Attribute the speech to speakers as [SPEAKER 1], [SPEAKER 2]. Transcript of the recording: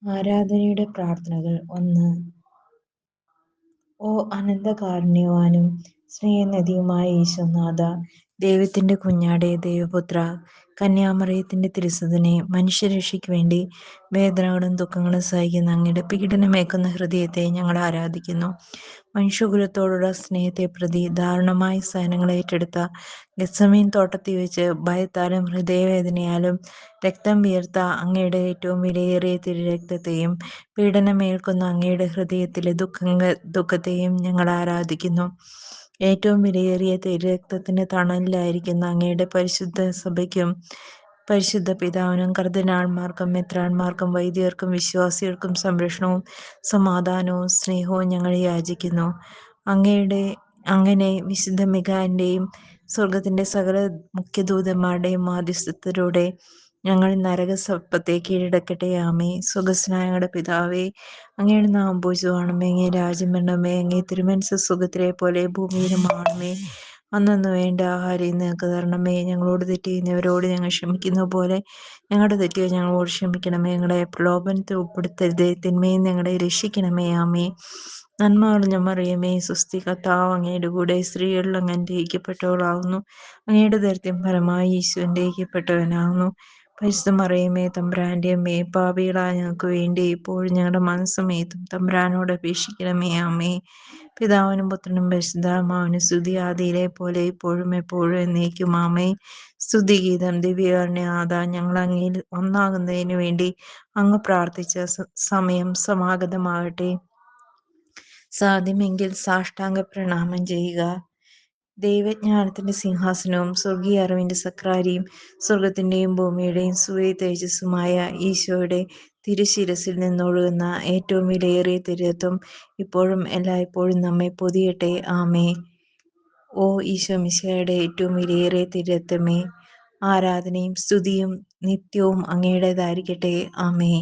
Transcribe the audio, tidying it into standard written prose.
[SPEAKER 1] ആരാധനയുടെ പ്രാർത്ഥനകൾ 1. ഓ അനന്തകാരുണ്യവാനും സ്നേഹനിധിയുമായ ഈശോനാഥ, ദൈവത്തിന്റെ കുഞ്ഞാടേ, ദൈവപുത്ര, കന്യാമറിയത്തിന്റെ തിരുസുതനെ, മനുഷ്യരക്ഷയ്ക്ക് വേണ്ടി വേദനകളും ദുഃഖങ്ങളും സഹിക്കുന്ന അങ്ങയുടെ പീഡനമേക്കുന്ന ഹൃദയത്തെ ഞങ്ങൾ ആരാധിക്കുന്നു. മനുഷ്യകുലത്തോടുള്ള സ്നേഹത്തെ പ്രതി ദാരുണമായ സഹനങ്ങൾ ഏറ്റെടുത്ത ഗെത്സമീൻ തോട്ടത്തിൽ വെച്ച് ഭയത്താലും ഹൃദയവേദനയാലും രക്തം വിയർത്ത അങ്ങയുടെ ഏറ്റവും വിലയേറിയ തിരുരക്തത്തെയും പീഡനമേൽക്കുന്ന അങ്ങയുടെ ഹൃദയത്തിലെ ദുഃഖത്തെയും ഞങ്ങൾ ആരാധിക്കുന്നു. ഏറ്റവും വിലയേറിയ തിരുരക്തത്തിന്റെ തണലിലായിരിക്കുന്ന അങ്ങയുടെ പരിശുദ്ധ സഭയ്ക്കും പരിശുദ്ധ പിതാവിനും കർദിനാൾമാർക്കും മെത്രാന്മാർക്കും വൈദികർക്കും വിശ്വാസികൾക്കും സംരക്ഷണവും സമാധാനവും സ്നേഹവും ഞങ്ങൾ യാചിക്കുന്നു. അങ്ങനെ വിശുദ്ധ മിഖായിലിന്റെയും സ്വർഗത്തിന്റെ സകല മുഖ്യദൂതന്മാരുടെയും മാധ്യസ്ഥത്തിലൂടെ ഞങ്ങൾ നരകസർപ്പത്തെ കീഴടക്കട്ടെ. ആമേ. സ്വർഗസ്ഥനായ ഞങ്ങളുടെ പിതാവേ, അങ്ങയുടെ നാമം പൂജിതമാകണമേ, അങ്ങേ രാജ്യം വരണമേ, അങ്ങേ തിരുമനസ്സ് സ്വർഗത്തിലെ പോലെ ഭൂമിയിലുമാകണമേ. അന്നന്ന് വേണ്ട ആഹാരം ഇന്ന് ഞങ്ങൾക്ക് തരണമേ. ഞങ്ങളോട് തെറ്റ് ചെയ്യുന്നവരോട് ഞങ്ങൾ ക്ഷമിക്കുന്ന പോലെ ഞങ്ങളുടെ തെറ്റുകൾ ഞങ്ങളോട് ക്ഷമിക്കണമേ. ഞങ്ങളെ പ്രലോഭനത്തിൽ ഉൾപ്പെടുത്തരുതേ, തിന്മയിൽ ഞങ്ങളെ രക്ഷിക്കണമേ. ആമേ. നന്മ നിറഞ്ഞ മറിയമേ, സ്വസ്തി, കർത്താവ് അങ്ങയുടെ കൂടെ സ്ത്രീകളിൽ അങ്ങ് അനുഗ്രഹിക്കപ്പെട്ടവളാകുന്നു. അങ്ങയുടെ ഉദരത്തിൻ ഫലമായി ഈശോ അനുഗ്രഹിക്കപ്പെട്ടവനാകുന്നു. പരിശുദ്ധ മറിയമേ, തമ്പുരാന്റെ അമ്മേ, പാപികളായ ഞങ്ങൾക്ക് വേണ്ടി ഇപ്പോഴും ഞങ്ങളുടെ മനസ്സമേത്തും തമ്പുരാനോട് അപേക്ഷിക്കണമേ. ആമേ. പിതാവിനും പുത്രനും പരിശുദ്ധാത്മാവിനും സ്തുതി, ആദിയിലെ പോലെ ഇപ്പോഴും എപ്പോഴും എന്നേക്കും. ആമേ. സ്തുതിഗീതം. ദിവ്യകാരുണ്യനാഥ, ഞങ്ങൾ അങ്ങയിൽ ഒന്നാകുന്നതിന് വേണ്ടി അങ്ങ് പ്രാർത്ഥിച്ച സമയം സമാഗതമാകട്ടെ. സാധ്യമെങ്കിൽ സാഷ്ടാംഗ പ്രണാമം ചെയ്യുക. ദൈവജ്ഞാനത്തിന്റെ സിംഹാസനവും സ്വർഗീയ അറിവിന്റെ സക്രാരിയും സ്വർഗത്തിന്റെയും ഭൂമിയുടെയും സൂര്യ തേജസ്സുമായ ഈശോയുടെ തിരുശിരസിൽ നിന്നൊഴുകുന്ന ഏറ്റവും വിലയേറിയ തിരുരക്തം ഇപ്പോഴും എല്ലായ്പ്പോഴും നമ്മെ പൊതിയട്ടെ. ആമേ. ഓ ഈശോ മിശിഹായുടെ ഏറ്റവും വിലയേറിയ തിരുരക്തമേ, ആരാധനയും സ്തുതിയും നിത്യവും അങ്ങയുടേതായിരിക്കട്ടെ. ആമേ.